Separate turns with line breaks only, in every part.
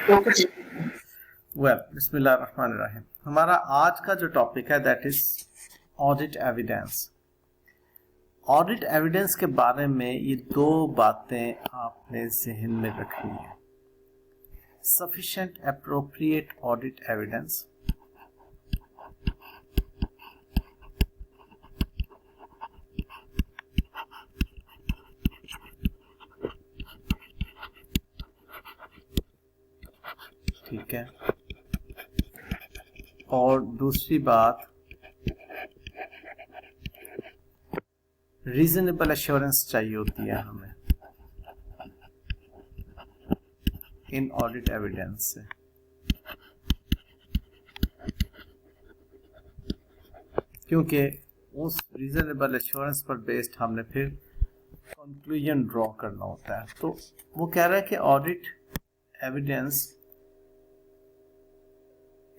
बिस्मिल्लाहिर्रहमानिर्रहीम। हमारा आज का जो टॉपिक है that is audit evidence. Audit evidence के बारे में ये दो बातें आपने जहन में रखनी है। सफिशिएंट एप्रोप्रिएट ऑडिट एविडेंस ठीक है, और दूसरी बात रीजनेबल एश्योरेंस चाहिए होती है हमें इन ऑडिट एविडेंस से। क्योंकि उस रीजनेबल एश्योरेंस पर बेस्ड हमने फिर कंक्लूजन ड्रॉ करना होता है। तो वो कह रहा है कि audit evidence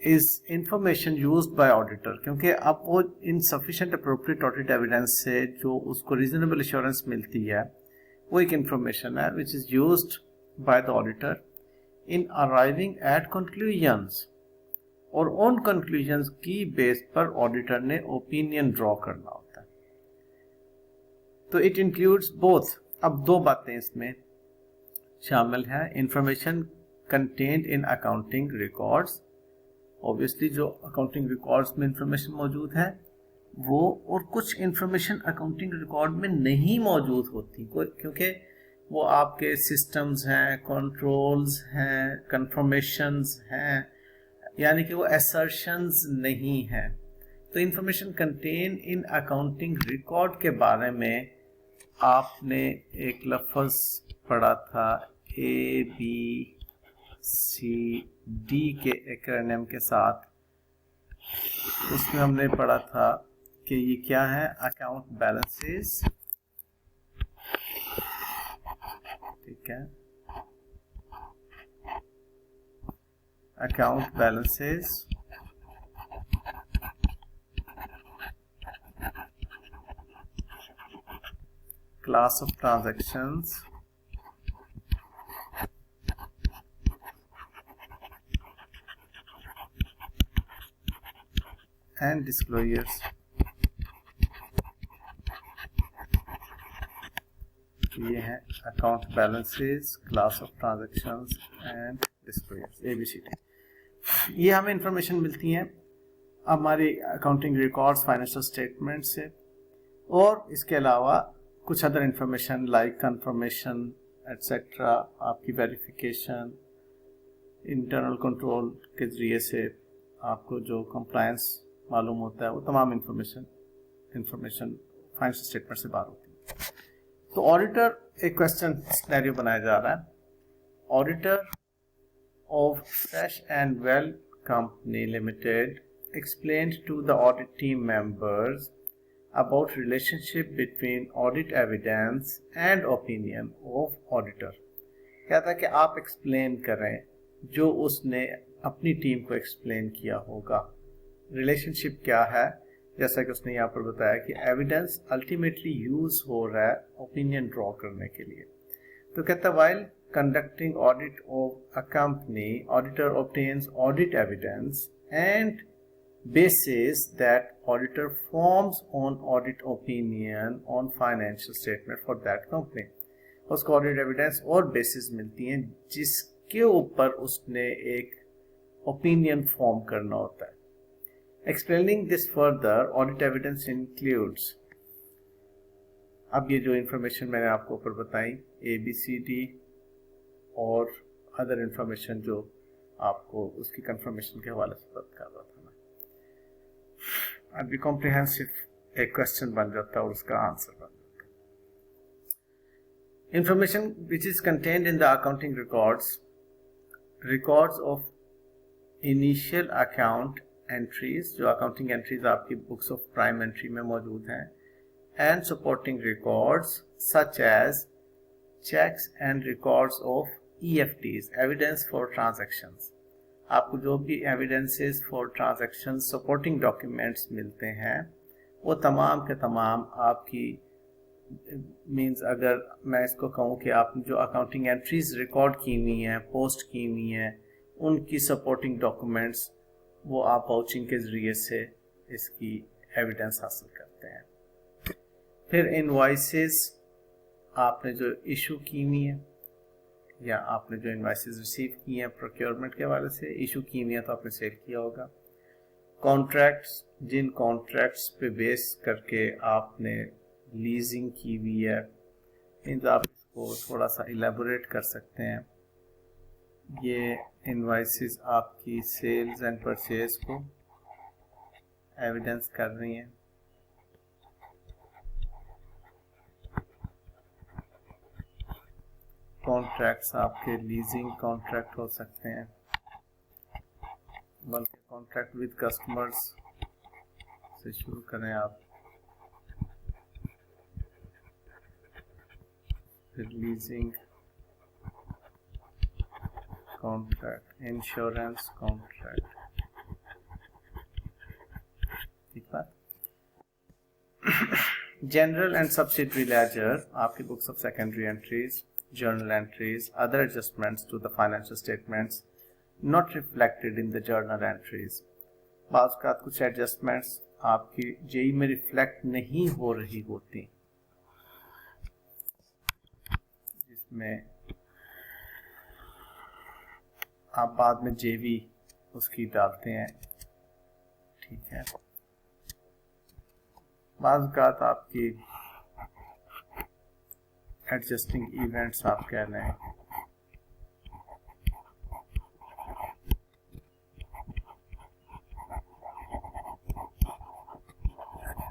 is information used by auditor, क्योंकि अब वो इनसफिशिएंट अप्रोप्रिएट ऑडिट एविडेंस से जो उसको रीजनेबल एश्योरेंस मिलती है वो एक इंफॉर्मेशन है which is used by the auditor in arriving at conclusions, और उन कंक्लूजन्स की बेस पर ऑडिटर ने ओपिनियन ड्रॉ करना होता है। तो इट इंक्लूड्स बोथ। अब दो बातें इसमें शामिल हैं, information contained in accounting records, obviously जो अकाउंटिंग रिकॉर्ड्स में इंफॉर्मेशन मौजूद है वो, और कुछ इंफॉर्मेशन अकाउंटिंग रिकॉर्ड में नहीं मौजूद होती क्योंकि वो आपके सिस्टम्स हैं, कंट्रोल्स हैं, कंफर्मेशंस हैं, यानी कि वो असर्शंस नहीं हैं। तो information contain in accounting record के बारे में आपने एक लफ्ज़ पढ़ा था ABCD के एक्रोनिम के साथ। उसमें हमने पढ़ा था कि ये क्या है, अकाउंट बैलेंसेस, ठीक है, account balances, class of transactions, and disclosures. ये है account balances, class of transactions and disclosures, ABCD। ये हमें इंफॉर्मेशन मिलती है हमारी अकाउंटिंग रिकॉर्ड्स, फाइनेंशियल स्टेटमेंट से, और इसके अलावा कुछ other information like confirmation etcetera, आपकी वेरिफिकेशन, इंटरनल कंट्रोल के जरिए से आपको जो कंप्लायंस मालूम होता है, वो तमाम इंफॉर्मेशन फाइनेंशियल स्टेटमेंट से बाहर होती है। तो ऑडिटर एक क्वेश्चन सिनेरियो बनाया जा रहा है, auditor of Fresh and Well Company Limited explained to the audit team members about relationship between audit evidence and opinion of auditor। कहता है कि आप एक्सप्लेन करें जो उसने अपनी टीम को एक्सप्लेन किया होगा। रिलेशनशिप क्या है, जैसा कि उसने यहाँ पर बताया कि एविडेंस अल्टीमेटली यूज हो रहा है ओपिनियन ड्रॉ करने के लिए। तो कहता है while conducting audit of a company, auditor obtains audit evidence and bases that auditor forms on audit opinion on financial statement for that company। उसको ऑडिट एविडेंस और बेसिस मिलती हैं जिसके ऊपर उसने एक ओपिनियन फॉर्म करना होता है। Explaining this further, audit evidence includes, अब ये जो इंफॉर्मेशन मैंने आपको ऊपर बताई ABCD और अदर इंफॉर्मेशन जो आपको उसकी कंफर्मेशन के हवाले से बात कर रहा था मैं, अभी कॉम्प्रिहेंसिव एक क्वेश्चन बन जाता है और उसका आंसर बन जाता है। Information which is contained in the accounting records of initial account entries, जो अकाउंटिंग एंट्रीज आपकी बुक्स ऑफ प्राइम एंट्री में मौजूद हैं, and supporting records such as cheques and records of EFTs, evidence for transactions। आपको जो भी evidences for transactions supporting documents मिलते हैं वो तमाम के तमाम आपकी मींस, अगर मैं इसको कहूँ कि आप जो अकाउंटिंग एंट्रीज रिकॉर्ड की हुई हैं, पोस्ट की हुई हैं, उनकी सपोर्टिंग डॉक्यूमेंट्स वो आप वाउचिंग के ज़रिए से इसकी एविडेंस हासिल करते हैं। फिर इनवॉइसेस आपने जो इशू की हुई है या आपने जो इनवॉइसेस रिसीव किए हैं प्रोक्योरमेंट के हवाले से, इशू की हुई है तो आपने सेल किया होगा। कॉन्ट्रैक्ट्स, जिन कॉन्ट्रैक्ट्स पे बेस करके आपने लीजिंग की हुई है, इन आप इसको थोड़ा सा इलेबोरेट कर सकते हैं। ये इनवॉइसेस आपकी सेल्स एंड परचेज को एविडेंस कर रही हैं। कॉन्ट्रैक्ट्स आपके लीजिंग कॉन्ट्रैक्ट हो सकते हैं, बल्कि कॉन्ट्रैक्ट विद कस्टमर्स से शुरू करें आप, फिर लीजिंग कॉन्ट्रैक्ट, इंश्योरेंस कॉन्ट्रैक्ट। ठीक बात। जनरल एंड सब्सिडरी लेजर, आपकी books of secondary entries, journal entries, other adjustments to the financial statements not reflected in the journal entries। बाज़ का कुछ एडजस्टमेंट्स आपकी जेई में रिफ्लेक्ट नहीं हो रही होती, जिसमें आप बाद में जेवी उसकी डालते हैं। ठीक है, बाज़ का आपकी एडजस्टिंग इवेंट्स आप कह रहे हैं,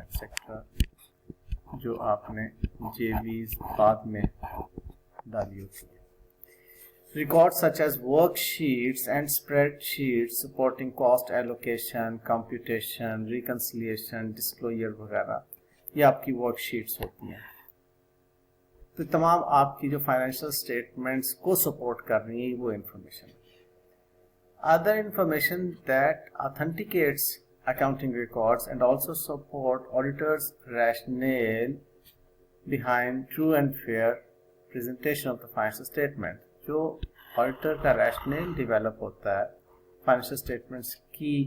एक्सेट्रा, जो आपने जेवीज बाद में डाली होती है। Records such as worksheets and spreadsheets supporting cost allocation, computation, reconciliation, disclosure वगैरह, ये आपकी वर्कशीट्स होती हैं। तो तमाम आपकी जो फाइनेंशियल स्टेटमेंट्स को सपोर्ट कर रही है वो information. Other information that authenticates accounting records and also support auditors rational behind true and fair presentation of the financial statement. जो ऑडिटर का रैशनल डेवलप होता है फाइनेंशियल स्टेटमेंट्स की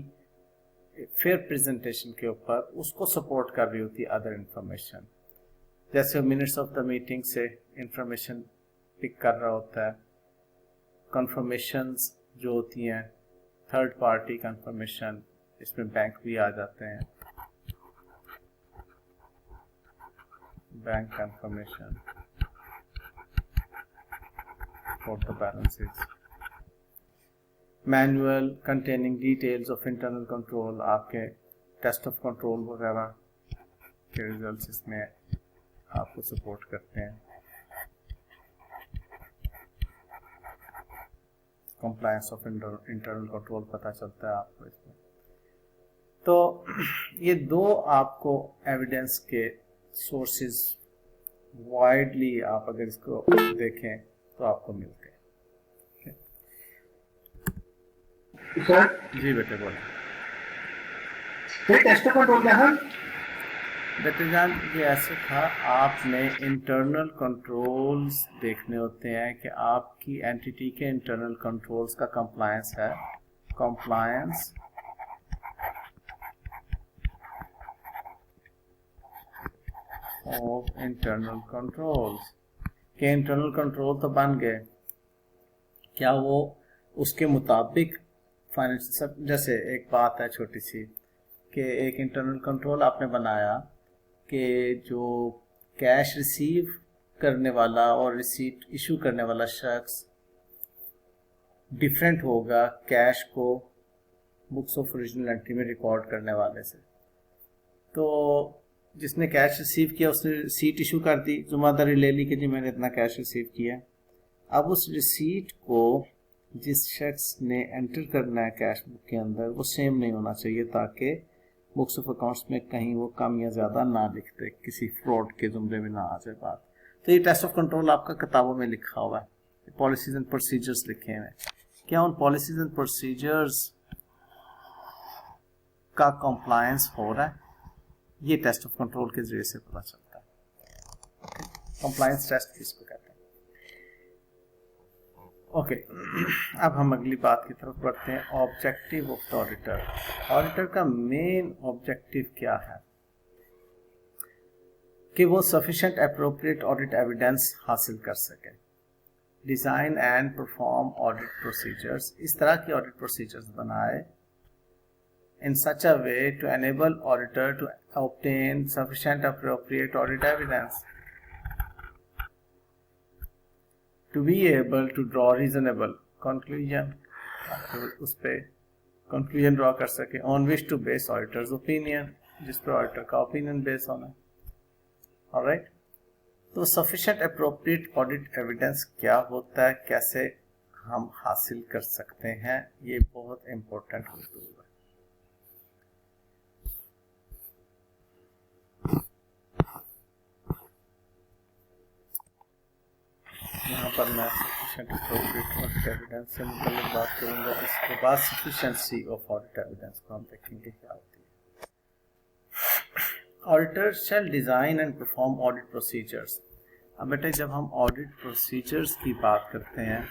फेयर प्रेजेंटेशन के ऊपर, उसको सपोर्ट कर रही होती है अदर इंफॉर्मेशन। जैसे मिनट्स ऑफ द मीटिंग से इंफॉर्मेशन पिक कर रहा होता है, कंफर्मेशंस जो होती हैं, थर्ड पार्टी कंफर्मेशन, इसमें बैंक भी आ जाते हैं, bank confirmation for the balances, manual containing details of internal control, आपके टेस्ट ऑफ कंट्रोल वगैरह के रिजल्ट्स इसमें आपको सपोर्ट करते हैं। कंप्लायंस ऑफ इंटरनल कंट्रोल पता चलता है आपको इसमें। तो ये दो आपको एविडेंस के सोर्सेज वाइडली आप अगर इसको देखें तो आपको मिलते हैं। जी बेटे बोले।
टेस्ट ऑफ कंट्रोल क्या है?
बेटे जान, ये ऐसे था, आपने इंटरनल कंट्रोल्स देखने होते हैं कि आपकी एंटिटी के इंटरनल कंट्रोल्स का कंप्लायंस है, कंप्लायंस ऑफ इंटरनल कंट्रोल्स के इंटरनल कंट्रोल तो बन गए, क्या वो उसके मुताबिक फाइनेंशियल, जैसे एक बात है छोटी सी कि एक इंटरनल कंट्रोल आपने बनाया कि जो कैश रिसीव करने वाला और रिसीट इशू करने वाला शख्स डिफरेंट होगा कैश को बुक्स ऑफ ओरिजिनल एंट्री में रिकॉर्ड करने वाले से। तो जिसने कैश रिसीव किया उसने रिसीट इशू कर दी, जुम्मेदारी ले ली कि जी मैंने इतना कैश रिसीव किया। अब उस रिसीट को जिस शख्स ने एंटर करना है कैश बुक के अंदर वो सेम नहीं होना चाहिए, ताकि बुक्स ऑफ अकाउंट्स में कहीं वो कम या ज़्यादा ना लिखते, किसी फ्रॉड के जुमरे में ना आ जाए बात। तो ये टेस्ट ऑफ कंट्रोल आपका किताबों में लिखा हुआ है, पॉलिसीज एंड प्रोसीजर्स लिखे हैं। क्या उन पॉलिसीज एंड प्रोसीजर्स का कंप्लायंस हो रहा है, ये टेस्ट ऑफ कंट्रोल के जरिए से पता चलता है। कंप्लायंस टेस्ट किसको कहते हैं? ओके अब हम अगली बात की तरफ बढ़ते हैं, objective of the auditor. Auditor का मेन ऑब्जेक्टिव क्या है कि वो सफिशिएंट अप्रोप्रिएट ऑडिट एविडेंस हासिल कर सके, design and perform audit procedures, इस तरह की ऑडिट प्रोसीजर्स बनाए in such a way to enable auditor to obtain sufficient appropriate audit evidence to be able to draw reasonable conclusion, उस पे conclusion draw कर सके on which to base auditor's opinion, जिस पर auditor का opinion base होना। alright, तो sufficient appropriate audit evidence क्या होता है, कैसे हम हासिल कर सकते हैं, ये बहुत important होता है। यहाँ पर मैं sufficient appropriate audit evidence से मुतल्लिक़ बात करूँगा, इसके बाद sufficiency of audit evidence को हम देखेंगे क्या होती है। Auditor shall design and perform audit procedures। अब बेटे जब हम audit procedures की बात करते हैं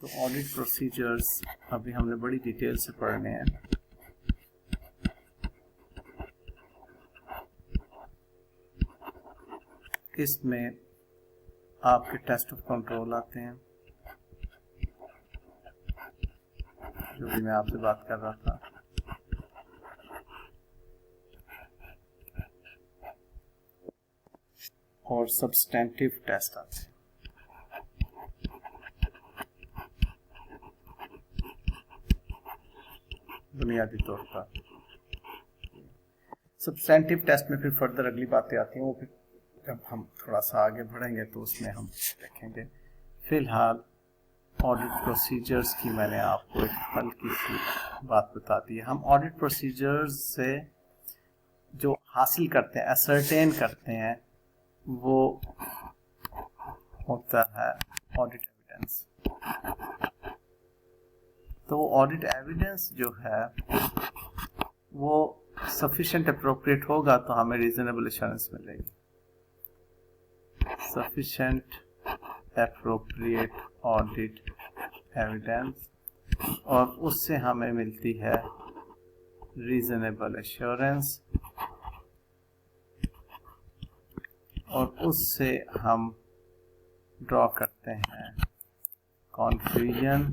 तो audit procedures अभी हमने बड़ी डिटेल से पढ़ने हैं। इसमें आपके टेस्ट ऑफ कंट्रोल आते हैं, जो भी मैं आपसे बात कर रहा था, और सब्सटेंटिव टेस्ट आते हैं। बुनियादी तौर पर सब्सटेंटिव टेस्ट में फिर फर्दर अगली बातें आती हैं, वो फिर जब हम थोड़ा सा आगे बढ़ेंगे तो उसमें हम देखेंगे। फिलहाल ऑडिट प्रोसीजर्स की मैंने आपको एक हल्की सी बात बता दी है। हम ऑडिट प्रोसीजर्स से जो हासिल करते हैं, असर्टेन करते हैं, वो होता है ऑडिट एविडेंस। तो ऑडिट एविडेंस जो है वो सफिशिएंट अप्रोप्रिएट होगा तो हमें रीजनेबल एश्योरेंस मिलेगी। sufficient appropriate audit evidence, और उससे हमें मिलती है reasonable assurance, और उससे हम ड्रॉ करते हैं conclusion,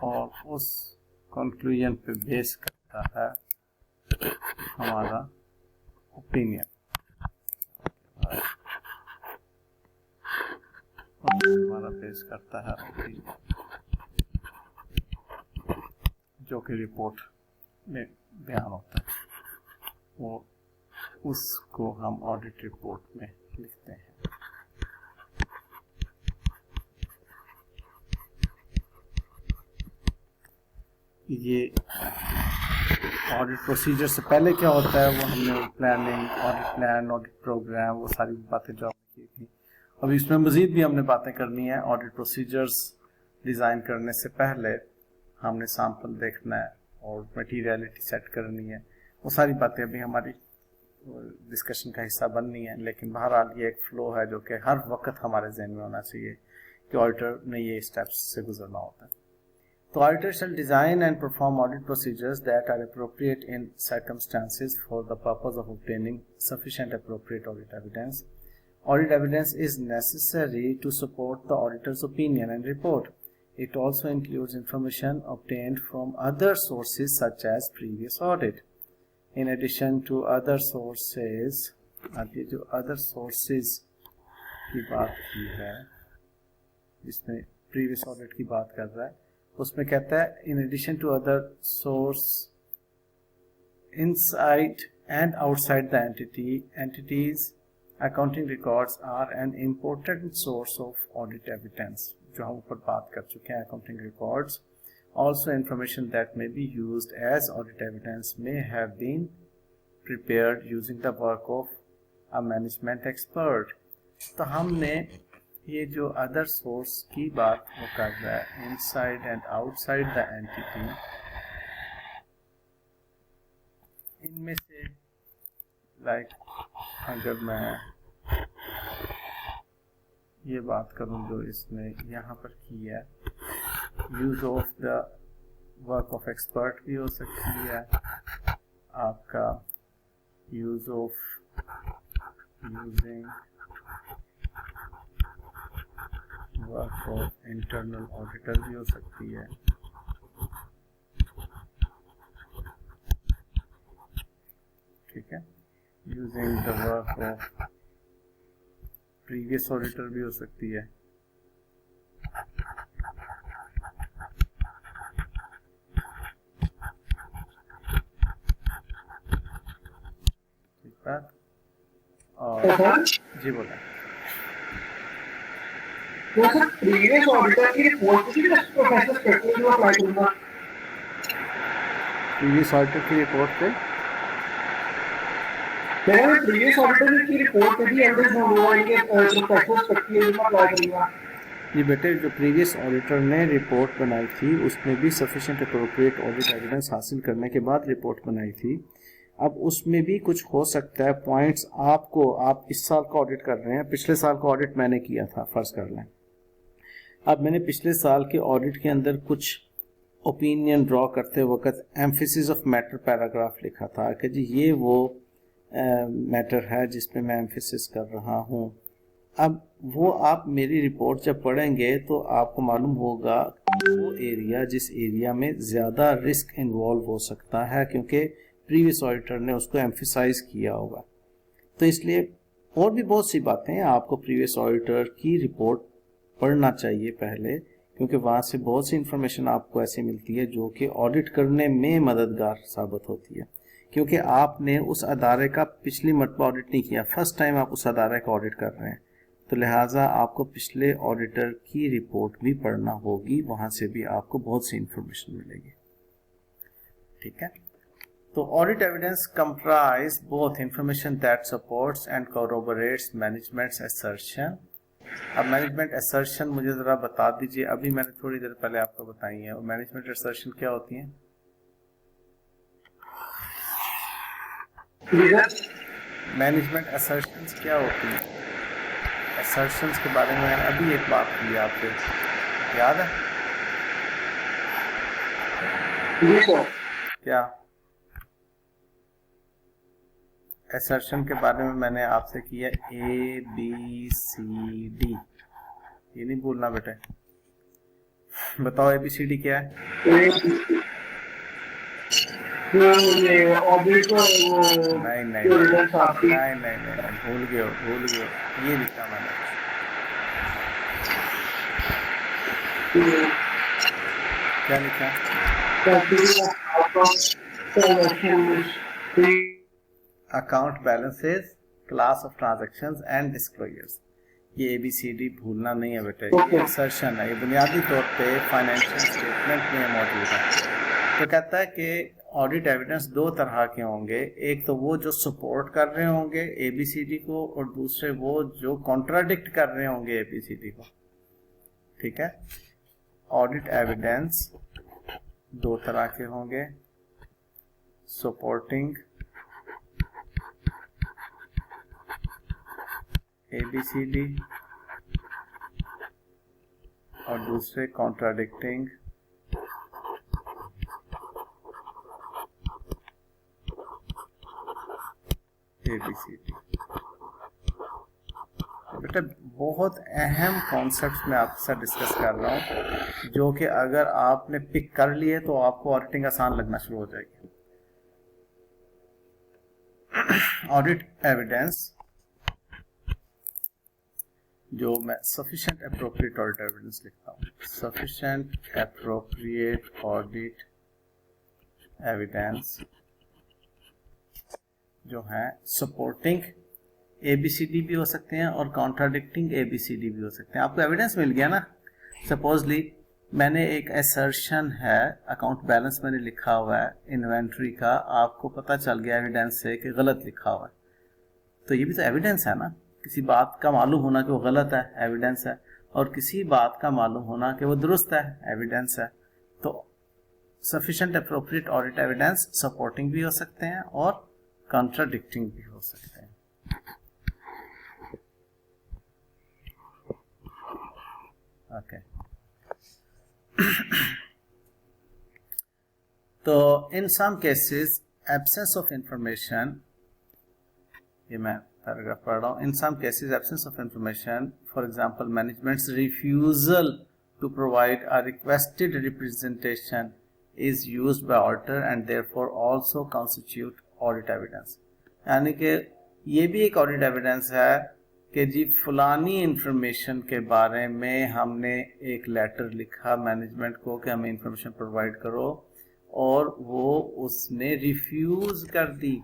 और उस कंक्लूजन पे बेस करता है हमारा ओपिनियन। हमारा बेस करता है ओपिनियन, जो कि रिपोर्ट में बयान होता है, वो उसको हम ऑडिट रिपोर्ट में लिखते हैं। ये ऑडिट प्रोसीजर से पहले क्या होता है वो हमने planning, audit plan, audit programme, वो सारी बातें जो की थी। अभी इसमें मज़ीद भी हमने बातें करनी है। ऑडिट प्रोसीजर्स डिज़ाइन करने से पहले हमने सैंपल देखना है और मटीरियलिटी सेट करनी है, वो सारी बातें अभी हमारी डिस्कशन का हिस्सा बननी है। लेकिन बहरहाल ये एक फ़्लो है जो कि हर वक्त हमारे जहन में होना चाहिए कि ऑडिटर ने ये स्टेप्स से गुजरना होता है। The auditor shall design and perform audit procedures that are appropriate in circumstances for the purpose of obtaining sufficient appropriate audit evidence. Audit evidence is necessary to support the auditor's opinion and report. It also includes information obtained from other sources such as previous audit. In addition to other sources, अब ये जो other sources की बात की है, जिसमें previous audit की बात कर रहा है, उसमें कहता है in addition to other source inside and outside the entities, accounting records are an important source of audit evidence, जो हम ऊपर बात कर चुके हैं। accounting records, also information that may be used as audit evidence may have been prepared using the work of a management expert। तो हमने ये जो अदर सोर्स की बात वो कर रहा है, inside and outside the entity, इनमें से लाइक अगर मैं ये बात करूं जो इसने यहाँ पर की है, use of the work of expert भी हो सकती है, आपका use of using work of internal auditor भी हो सकती है, ठीक है, using the work of previous auditor भी हो सकती है, ठीक है। और जी बोला,
तो सर प्रीवियस ऑडिटर की रिपोर्ट की प्रोफेसर स्टेटमेंट में अप्लाई करूंगा।
प्रीवियस ऑडिटर की रिपोर्ट पे
मैंने प्रीवियस ऑडिटर की रिपोर्ट पे भी एंट्रीज होंगे के प्रोफेसर स्टेटमेंट में अप्लाई करूंगा।
ये बेटे जो प्रीवियस ऑडिटर ने रिपोर्ट बनाई थी उसमें भी सफिशिएंट अप्रोप्रिएट ऑडिट एविडेंस हासिल करने के बाद रिपोर्ट बनाई थी। अब उसमें भी कुछ हो सकता है पॉइंट्स आपको, आप इस साल का ऑडिट कर रहे हैं, पिछले साल का ऑडिट मैंने किया था फर्ज कर लें। अब मैंने पिछले साल के ऑडिट के अंदर कुछ ओपिनियन ड्रॉ करते वक्त एम्फेसिस ऑफ मैटर पैराग्राफ लिखा था कि जी ये वो मैटर है जिसपे मैं एम्फेसिस कर रहा हूँ। अब वो आप मेरी रिपोर्ट जब पढ़ेंगे तो आपको मालूम होगा वो एरिया जिस एरिया में ज़्यादा रिस्क इन्वॉल्व हो सकता है क्योंकि प्रीवियस ऑडिटर ने उसको एम्फेसाइज किया होगा। तो इसलिए और भी बहुत सी बातें हैं, आपको प्रीवियस ऑडिटर की रिपोर्ट पढ़ना चाहिए पहले, क्योंकि वहाँ से बहुत सी इंफॉर्मेशन आपको ऐसी मिलती है जो कि ऑडिट करने में मददगार साबित होती है, क्योंकि आपने उस अदारे का पिछली मरतबा ऑडिट नहीं किया, फर्स्ट टाइम आप उस अदारे का ऑडिट कर रहे हैं, तो लिहाजा आपको पिछले ऑडिटर की रिपोर्ट भी पढ़ना होगी, वहाँ से भी आपको बहुत सी इंफॉर्मेशन मिलेगी, ठीक है। तो audit evidence comprise both information that supports and corroborates management's assertion. अब मैनेजमेंट असर्शन मुझे ज़रा बता दीजिए, अभी मैंने थोड़ी देर पहले आपको बताई है, और मैनेजमेंट असर्शन क्या होती है? मैनेजमेंट असर्शंस क्या होती है? असर्शंस के बारे में मैंने अभी एक बात की आपसे, याद है क्या? असर्शन के बारे में मैंने आपसे किया ABCD, ये नहीं भूलना बेटे। बताओ ABCD क्या है? नहीं, भूल गए, ये लिखा मैंने, क्या लिखा? Account balances, class of transactions and disclosures. ये ABCD भूलना नहीं है बेटे, ये असर्शन है, ये बुनियादी तौर पे फाइनेंशियल स्टेटमेंट में मौजूद है। तो कहता है कि ऑडिट एविडेंस दो तरह के होंगे, एक तो वो जो सपोर्ट कर रहे होंगे ABCD को, और दूसरे वो जो कॉन्ट्राडिक्ट कर रहे होंगे ABCD को, ठीक है। ऑडिट एविडेंस दो तरह के होंगे, सपोर्टिंग ABCD और दूसरे कॉन्ट्राडिक्टिंग ABCD। बेटा बहुत अहम कॉन्सेप्ट्स मैं आपके साथ डिस्कस कर रहा हूँ, जो कि अगर आपने पिक कर लिए तो आपको ऑडिटिंग आसान लगना शुरू हो जाएगी। ऑडिट एविडेंस जो मैं सफिशिएंट एप्रोप्रिएट ऑडिट एविडेंस लिखता हूँ, सफिशिएंट एप्रोप्रिएट ऑडिट एविडेंस जो है सपोर्टिंग ABCD भी हो सकते हैं और कॉन्ट्राडिक्टिंग ABCD भी हो सकते हैं। आपको एविडेंस मिल गया ना, सपोजली मैंने एक असर्शन है, अकाउंट बैलेंस मैंने लिखा हुआ है इन्वेंट्री का, आपको पता चल गया एविडेंस से कि गलत लिखा हुआ है, तो ये भी तो एविडेंस है ना। किसी बात का मालूम होना कि वो गलत है, एविडेंस है, और किसी बात का मालूम होना कि वो दुरुस्त है, एविडेंस है। तो sufficient appropriate audit evidence supporting भी हो सकते हैं और कॉन्ट्राडिक्टिंग भी हो सकते हैं। ओके तो in some cases absence of information, ये मैं पैराग्राफ पढ़ रहा हूँ, in some cases absence of information, for example management's refusal to provide a requested representation is used by auditor and therefore also constitute audit evidence। यानी कि ये भी एक ऑडिट एविडेंस है कि जी फलानी इंफॉर्मेशन के बारे में हमने एक लेटर लिखा मैनेजमेंट को कि हमें इंफॉर्मेशन प्रोवाइड करो और वो उसने रिफ्यूज कर दी,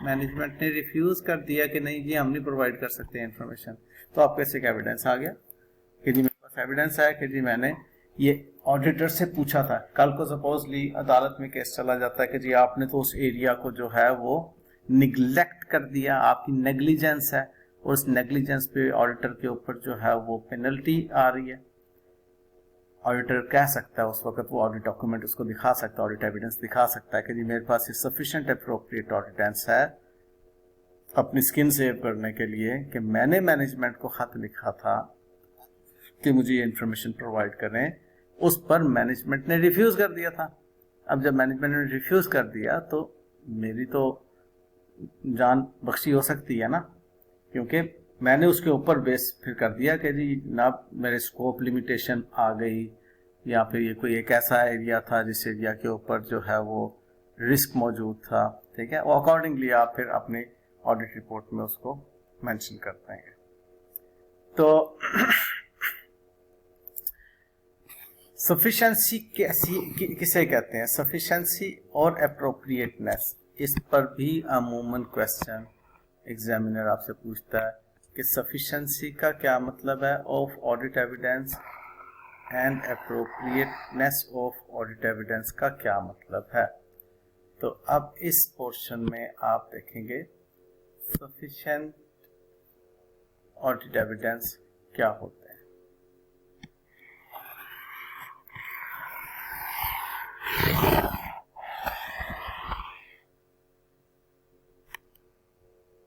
मैनेजमेंट ने रिफ्यूज कर दिया कि नहीं जी हम नहीं प्रोवाइड कर सकते इंफॉर्मेशन। तो आपके पास एक एविडेंस आ गया कि जी मेरे पास एविडेंस है कि जी मैंने ये ऑडिटर से पूछा था। कल को सपोजली अदालत में केस चला जाता है कि जी आपने तो उस एरिया को जो है वो निगलेक्ट कर दिया, आपकी नेग्लिजेंस है, और उस नेग्लिजेंस पे ऑडिटर के ऊपर जो है वो पेनल्टी आ रही है। ऑडिटर कह सकता है उस वक्त, वो ऑडिट डॉक्यूमेंट उसको दिखा सकता है, ऑडिट एविडेंस दिखा सकता है कि जी मेरे पास ये सफिशिएंट अप्रोप्रिएट एविडेंस है अपनी स्किन सेव करने के लिए कि मैंने मैनेजमेंट को खत लिखा था कि मुझे ये इंफॉर्मेशन प्रोवाइड करें, उस पर मैनेजमेंट ने रिफ्यूज कर दिया था। अब जब मैनेजमेंट ने रिफ्यूज कर दिया तो मेरी तो जान बख्शी हो सकती है ना, क्योंकि मैंने उसके ऊपर बेस फिर कर दिया कि जी ना मेरे स्कोप लिमिटेशन आ गई, या फिर ये कोई एक ऐसा एरिया था जिस एरिया के ऊपर जो है वो रिस्क मौजूद था, ठीक है, और अकॉर्डिंगली आप फिर अपनी ऑडिट रिपोर्ट में उसको मेंशन कर देंगे। तो सफिशिएंसी किसे कहते हैं, सफिशिएंसी और अप्रोप्रिएटनेस, इस पर भी अमूमन क्वेश्चन एग्जामिनर आपसे पूछता है कि सफिशिएंसी का क्या मतलब है of audit evidence and appropriateness of audit evidence का क्या मतलब है। तो अब इस पोर्शन में आप देखेंगे सफिशिएंट ऑडिट एविडेंस क्या होता है।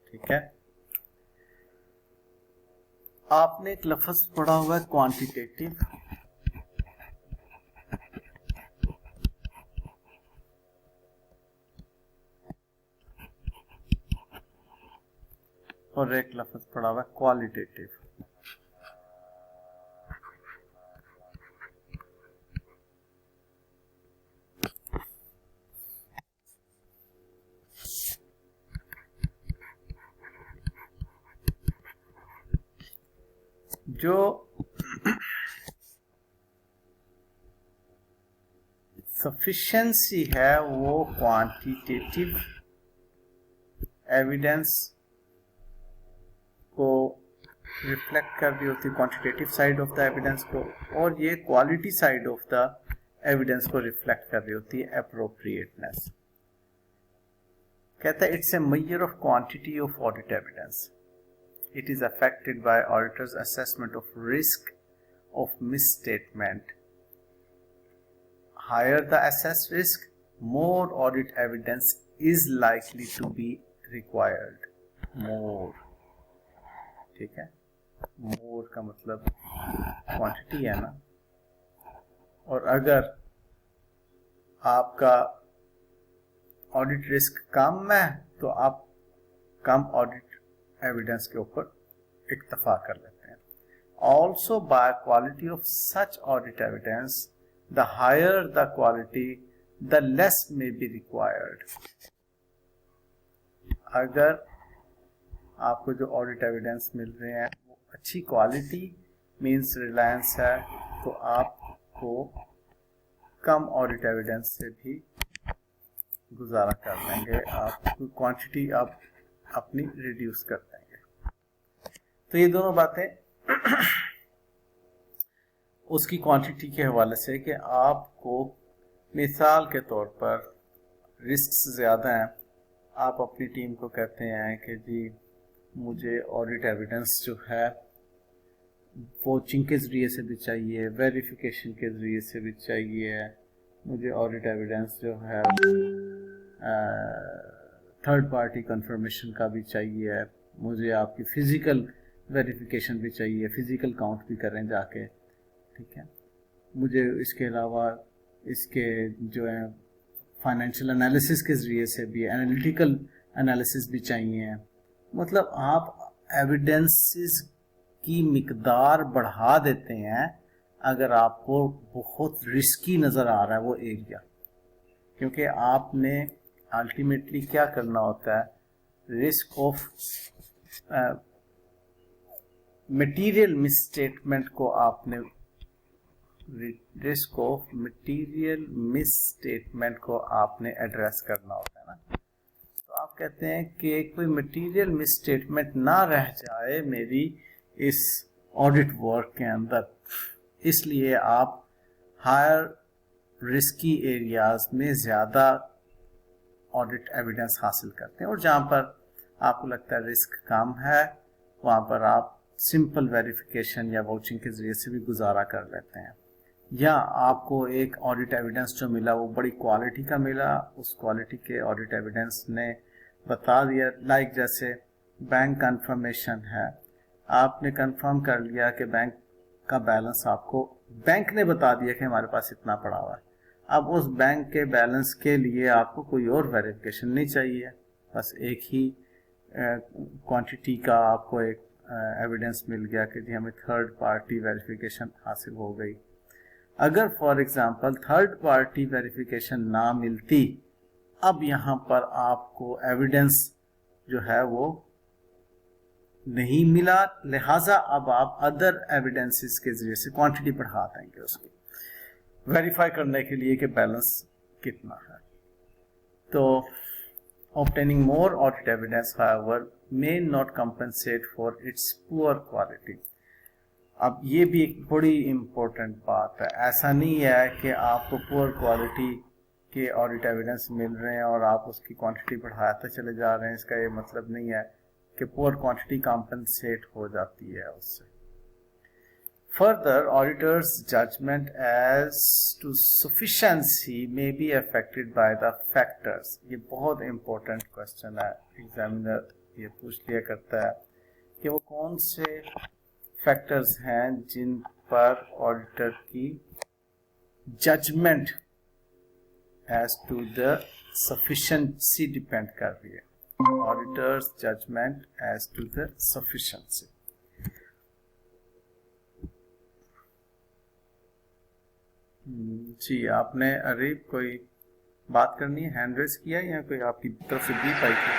ठीक है, आपने एक लफ्ज पढ़ा हुआ है क्वांटिटेटिव, और एक लफ्ज पढ़ा हुआ है क्वालिटेटिव। जो सफिशिएंसी है वो क्वांटिटेटिव एविडेंस को रिफ्लेक्ट कर रही होती है, quantitative side of the evidence को, और ये quality side of the evidence को रिफ्लेक्ट कर रही होती है अप्रोप्रिएटनेस। कहता है it's a measure of quantity of audit evidence. It is affected by auditor's assessment of risk of misstatement. Higher the assessed risk, more audit evidence is likely to be required. More, ठीक है, more का मतलब quantity है ना, और अगर आपका audit risk कम है तो आप कम ऑडिट एविडेंस के ऊपर इक्तफा कर लेते हैं। Also by quality of such audit evidence, the higher the quality the less may be required. अगर आपको जो ऑडिट एविडेंस मिल रहे हैं वो अच्छी क्वालिटी मींस रिलायंस है, तो आपको कम ऑडिट एविडेंस से भी गुजारा कर लेंगे, आप क्वांटिटी आप अपनी रिड्यूस कर देंगे। तो ये दोनों बातें उसकी क्वांटिटी के हवाले से कि आपको मिसाल के तौर पर रिस्क ज्यादा हैं, आप अपनी टीम को कहते हैं कि जी मुझे ऑडिट एविडेंस जो है वोचिंग के जरिए से भी चाहिए, वेरिफिकेशन के जरिए से भी चाहिए, मुझे ऑडिट एविडेंस जो है थर्ड पार्टी कंफर्मेशन का भी चाहिए, मुझे आपकी फिजिकल वेरिफिकेशन भी चाहिए, फिजिकल काउंट भी करें जाके, ठीक है। मुझे इसके अलावा इसके जो है फाइनेंशियल एनालिसिस के ज़रिए से भी एनालिटिकल एनालिसिस भी चाहिए। मतलब आप एविडेंसेस की मिकदार बढ़ा देते हैं अगर आपको बहुत रिस्की नज़र आ रहा है वो एरिया, क्योंकि आपने अल्टीमेटली क्या करना होता है, रिस्क ऑफ मटेरियल मिसस्टेटमेंट को आपने रिस्क ऑफ मटेरियल मिसस्टेटमेंट को आपने एड्रेस करना होता है ना। तो आप कहते हैं कि कोई मटेरियल मिसस्टेटमेंट ना रह जाए मेरी इस ऑडिट वर्क के अंदर, इसलिए आप हायर रिस्की एरियाज में ज़्यादा ऑडिट एविडेंस हासिल करते हैं, और जहाँ पर आपको लगता है रिस्क कम है वहाँ पर आप सिंपल वेरिफिकेशन या वाउचिंग के ज़रिए से भी गुजारा कर लेते हैं। या आपको एक ऑडिट एविडेंस जो मिला वो बड़ी क्वालिटी का मिला, उस क्वालिटी के ऑडिट एविडेंस ने बता दिया, लाइक जैसे बैंक कंफर्मेशन है, आपने कंफर्म कर लिया कि बैंक का बैलेंस आपको बैंक ने बता दिया कि हमारे पास इतना पड़ा हुआ है। अब उस बैंक के बैलेंस के लिए आपको कोई और वेरिफिकेशन नहीं चाहिए, बस एक ही क्वांटिटी का आपको एक एविडेंस मिल गया कि जी हमें थर्ड पार्टी वेरिफिकेशन हासिल हो गई। अगर for example third party verification ना मिलती, अब यहाँ पर आपको एविडेंस जो है वो नहीं मिला, लिहाजा अब आप अदर एविडेंसेस के जरिए से क्वांटिटी बढ़ा देंगे उसकी वेरीफाई करने के लिए कि बैलेंस कितना है। तो obtaining more audit evidence however may not compensate for its poor quality। अब ये भी एक बड़ी इम्पोर्टेंट बात है, ऐसा नहीं है कि आपको पुअर क्वालिटी के ऑडिट एविडेंस मिल रहे हैं और आप उसकी क्वांटिटी बढ़ाते चले जा रहे हैं, इसका ये मतलब नहीं है कि पुअर क्वांटिटी कॉम्पनसेट हो जाती है उससे। Further, auditor's judgment as to sufficiency may be affected by the factors। ये बहुत important question है, एग्जामिनर ये पूछ लिया करता है कि वो कौन से factors हैं जिन पर auditor की judgment as to the sufficiency depend कर रही है। Auditor's judgment as to the sufficiency। जी, आपने अरीब कोई बात करनी है, हैंड रेस किया या कोई आपकी तरफ से ब्रीफ आई थी?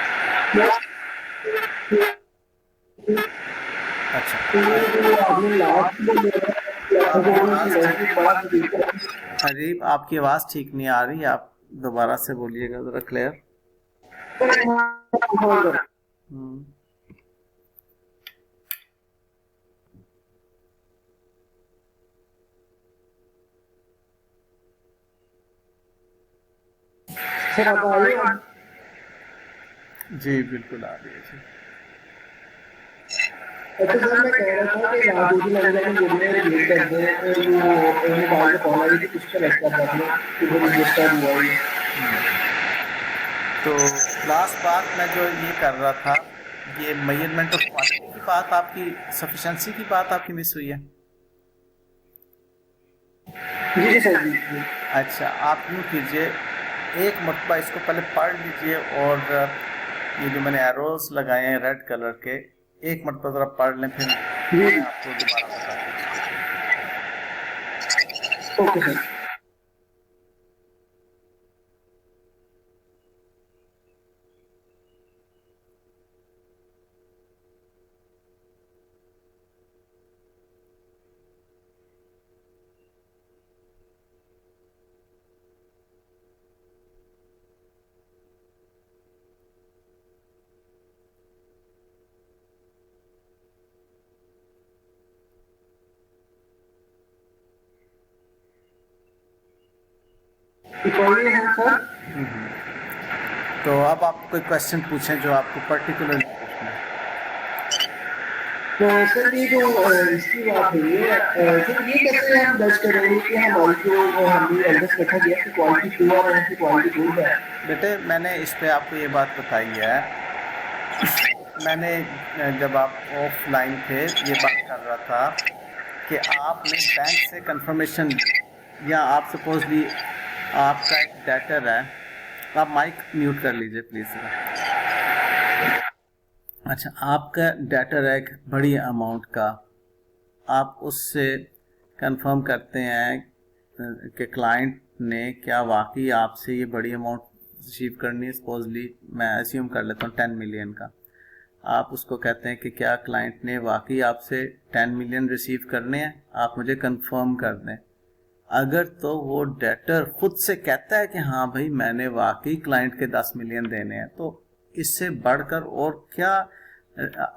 अच्छा, अरीब आपकी आवाज ठीक नहीं आ रही, आप दोबारा से बोलिएगा जरा क्लियर। जी बिल्कुल आ रही है जी।
अच्छा सर, मैं कह रहा था कि यहाँ दो दिन अगले दिन बोलने रिलीज कर दे वो मोबाइल पे कॉल आई थी कुछ का लगता था अपने कि वो रजिस्टर हुआ है।
तो लास्ट बात मैं जो ये कर रहा था, ये मेजरमेंट ऑफ क्वांटिटी की बात आपकी, सफिशिएंसी की बात आपकी मिस हुई है।
जी सर जी।
अच्छा, आप यूँ कीजिए, एक मरतबा इसको पहले पढ़ लीजिए और ये जो मैंने एरोस लगाए हैं रेड कलर के, एक मरतबा जरा पढ़ लें, फिर मैं आपको दोबारा बता दूँगा।
Okay sir. है सर।
तो अब आप कोई क्वेश्चन पूछें जो आपको पर्टिकुलर पूछना है।
तो सर ये जो इसकी बात हुई है सर ये कैसे हम दर्ज करेंगे कि हमारी जो हमने एड्रेस रखा गया कि क्वालिटी पुअर है कि क्वालिटी गुड है?
बेटे मैंने इस पे आपको ये बात बताई है, मैंने जब आप ऑफलाइन थे ये बात कर रहा था कि आपने बैंक से कंफर्मेशन ली, या आप सपोजली आपका एक डेटर है, आप माइक म्यूट कर लीजिए प्लीज़। अच्छा, आपका डेटर है एक बड़ी अमाउंट का, आप उससे कंफर्म करते हैं कि क्लाइंट ने क्या वाकई आपसे ये बड़ी अमाउंट रिसीव करनी है। सपोजली मैं एज्यूम कर लेता हूँ 10 मिलियन का, आप उसको कहते हैं कि क्या क्लाइंट ने वाकई आपसे 10 मिलियन रिसीव करने हैं, आप मुझे कंफर्म कर दें। अगर तो वो डेटर खुद से कहता है कि हाँ भाई मैंने वाकई क्लाइंट के 10 मिलियन देने हैं, तो इससे बढ़कर और क्या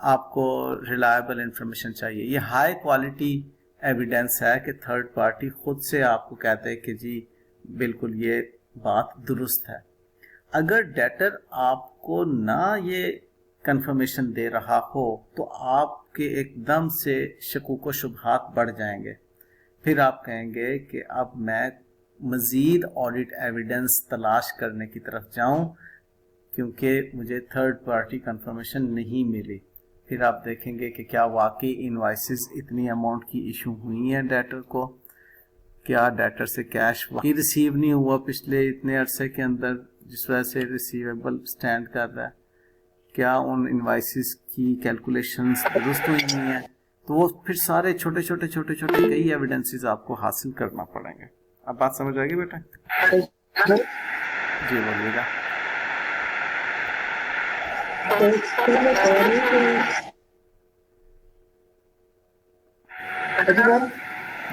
आपको रिलायबल इंफॉर्मेशन चाहिए। ये हाई क्वालिटी एविडेंस है कि थर्ड पार्टी खुद से आपको कहते हैं कि जी बिल्कुल ये बात दुरुस्त है। अगर डेटर आपको ना ये कंफर्मेशन दे रहा हो तो आपके एकदम से शकूक व शुबहात बढ़ जाएंगे, फिर आप कहेंगे कि अब मैं मज़ीद ऑडिट एविडेंस तलाश करने की तरफ जाऊं क्योंकि मुझे थर्ड पार्टी कंफर्मेशन नहीं मिली। फिर आप देखेंगे कि क्या वाकई इनवाइसेस इतनी अमाउंट की इशू हुई हैं डेटर को, क्या डेटर से कैश वाकई रिसीव नहीं हुआ पिछले इतने अरसे के अंदर जिस वजह से रिसीवेबल स्टैंड कर रहा है, क्या उन इनवाइसेस की कैलकुलेशंस दुरुस्त हुई नहीं है। तो वो फिर सारे छोटे छोटे कई एविडेंसेस आपको हासिल करना पड़ेंगे। अब बात समझ आएगी बेटा? जी बोलिएगा।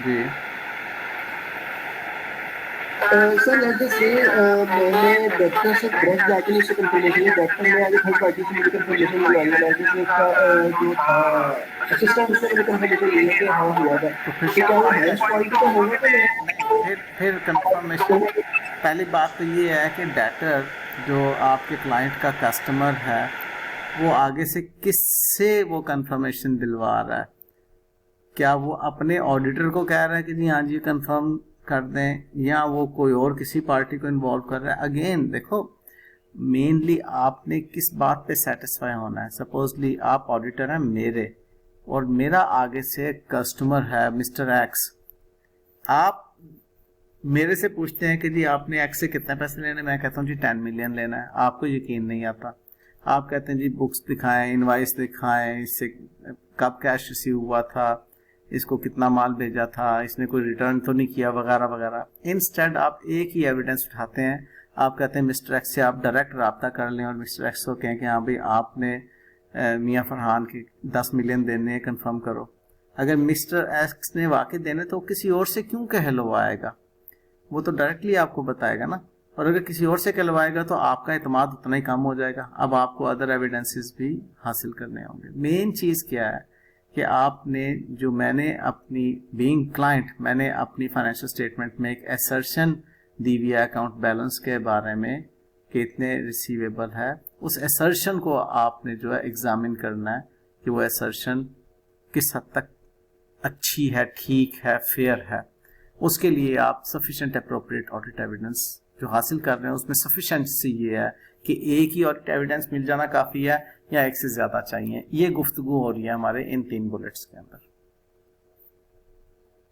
जी
सर जैसे से मैंने डॉक्टर से ब्रश जाके इससे कंफर्मेशन ली, डॉक्टर ने आगे थर्ड पार्टी से मुझे कंफर्मेशन मिलवाई है, जैसे उसका जो था असिस्टेंट उसने मुझे कंफर्मेशन दी है कि हाँ हुआ था, तो क्या वो हाईएस्ट क्वालिटी का होगा कि नहीं?
फिर कंफर्मेशन, पहली बात तो ये है कि डेटर जो आपके क्लाइंट का कस्टमर है वो आगे से किससे वो कंफर्मेशन दिलवा रहा है। क्या वो अपने ऑडिटर को कह रहा है कि जी हाँ जी कंफर्म कर दें, या वो कोई और किसी पार्टी को इन्वॉल्व कर रहा है। अगेन देखो मेनली आपने किस बात पे सेटिस्फाई होना है। सपोजली आप ऑडिटर हैं मेरे और मेरा आगे से कस्टमर है मिस्टर एक्स, आप मेरे से पूछते हैं कि जी आपने एक्स से कितने पैसे लेने, मैं कहता हूँ जी 10 मिलियन लेना है, आपको यकीन नहीं आता, आप कहते हैं जी बुक्स दिखाएं, इनवाइस दिखाएं, इससे कब कैश रिसीव हुआ था, इसको कितना माल भेजा था, इसने कोई रिटर्न तो नहीं किया, वगैरह वगैरह। इंस्टेड आप एक ही एविडेंस उठाते हैं, आप कहते हैं मिस्टर एक्स से आप डायरेक्ट रब्ता कर लें और मिस्टर एक्स को कहें कि हाँ भाई आपने मियाँ फरहान के 10 मिलियन देने हैं, कंफर्म करो। अगर मिस्टर एक्स ने वाकई देने तो किसी और से क्यों कहलवाएगा, वो तो डायरेक्टली आपको बताएगा ना। और अगर किसी और से कहलवाएगा तो आपका इत्मीनान उतना ही कम हो जाएगा, अब आपको अदर एविडेंसेस भी हासिल करने होंगे। मेन चीज़ क्या है कि आपने जो मैंने अपनी बीइंग क्लाइंट मैंने अपनी फाइनेंशियल स्टेटमेंट में एक असर्शन दी हुई है अकाउंट बैलेंस के बारे में कि इतने रिसीवेबल है, उस असर्शन को आपने जो है एग्जामिन करना है कि वो असर्शन किस हद तक अच्छी है, ठीक है, फेयर है। उसके लिए आप सफिशिएंट अप्रोप्रिएट ऑडिट एविडेंस जो हासिल कर रहे हैं उसमें सफिशिएंसी ये है कि एक ही ऑडिट एविडेंस मिल जाना काफ़ी है या एक से ज़्यादा चाहिए। ये गुफ्तगू हो रही है हमारे इन 3 बुलेट्स के अंदर।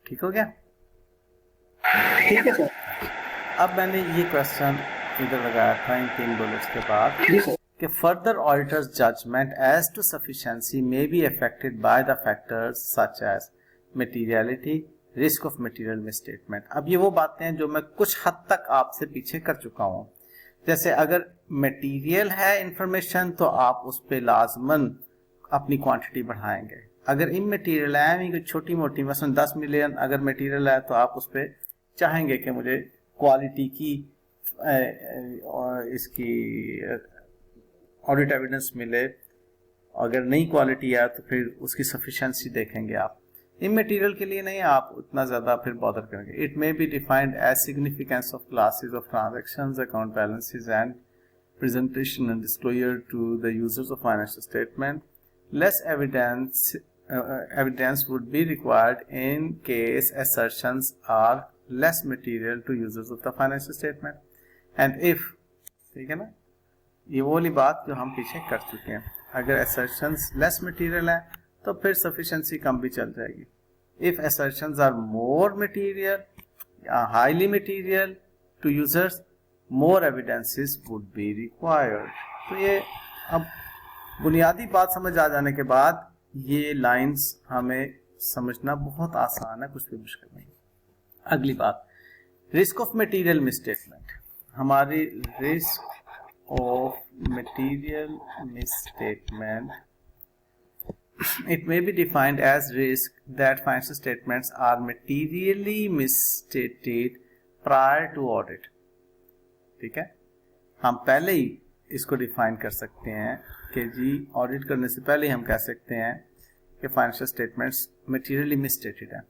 ठीक हो गया?
ठीक है सर।
अब मैंने ये क्वेश्चन इधर लगाया था इन 3 बुलेट्स के बाद कि further auditor's judgement as to sufficiency may be affected by the factors such as materiality, risk of material misstatement. अब ये वो बातें हैं जो मैं कुछ हद तक आपसे पीछे कर चुका हूँ। जैसे अगर मटेरियल है इंफॉर्मेशन तो आप उस पर लाजमन अपनी क्वांटिटी बढ़ाएंगे। अगर इमटेरियल है छोटी मोटी मसलन 10 मिलियन अगर मटेरियल है तो आप उस पर चाहेंगे कि मुझे क्वालिटी की इसकी ऑडिट एविडेंस मिले। अगर नई क्वालिटी है तो फिर उसकी सफिशिएंसी देखेंगे आप। इमटेरियल के लिए नहीं आप उतना ज़्यादा फिर बॉदर करेंगे। It may be defined as significance of classes of transactions, account balances and presentation and disclosure to the users of financial statement. Less evidence evidence would be required in case assertions are less material to users of the financial statement. And if, ठीक है ना, ये वो वाली बात जो हम पीछे कर चुके हैं, अगर assertions less material है तो फिर sufficiency कम भी चल जाएगी. If assertions are more material या highly material to users, more evidences would be required. तो ये अब बुनियादी बात समझ आ जाने के बाद ये लाइंस हमें समझना बहुत आसान है, कुछ भी मुश्किल नहीं. अगली बात, रिस्क ऑफ मटेरियल मिसस्टेटमेंट. हमारी risk of material misstatement, it may be defined as risk that financial statements are materially misstated prior to audit. ठीक है, हम पहले ही इसको डिफाइन कर सकते हैं कि जी ऑडिट करने से पहले ही हम कह सकते हैं कि फाइनेंशियल स्टेटमेंट्स मटेरियली मिसस्टेटेड है.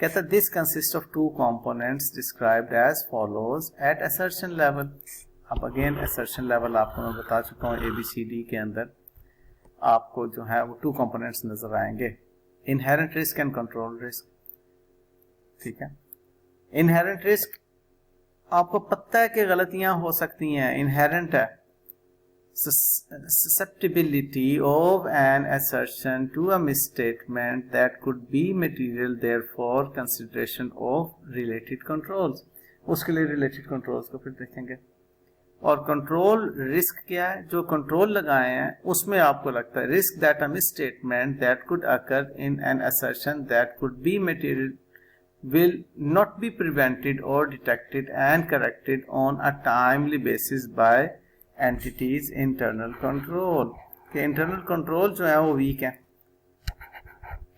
कहता है this consist of two components described as follows at assertion level. अब अगेन असर्शन लेवल आपको मैं बता चुका हूँ, ABCD के अंदर आपको जो है वो टू कंपोनेंट्स नजर आएंगे, inherent risk and control risk. ठीक है, इनहेरेंट रिस्क आपको पता है कि गलतियां हो सकती हैं, इनहेरेंट है. Susceptibility of an assertion to a misstatement that could be material, therefore consideration of related controls. उसके लिए related controls को फिर देखेंगे. और कंट्रोल रिस्क क्या है, जो कंट्रोल लगाए हैं उसमें आपको लगता है risk that a misstatement that could occur in an assertion that could be material will not be prevented or detected and corrected on a timely basis by entities internal control. कि internal control जो है वो week है.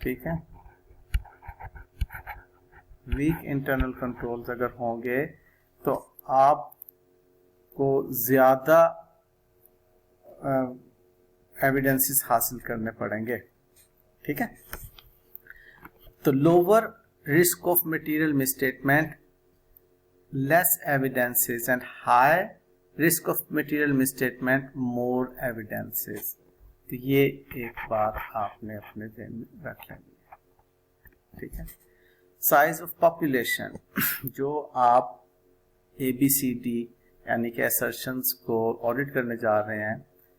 ठीक है, week internal controls अगर होंगे तो आपको ज्यादा एविडेंसेस हासिल करने पड़ेंगे. ठीक है, तो lower risk of material misstatement, less evidences, and high risk of material misstatement, more evidences. तो ये एक बात आपने अपने ध्यान में रख लेनी है. ठीक है, साइज ऑफ पॉपुलेशन जो आप ABCD यानी कि assertions को ऑडिट करने जा रहे हैं,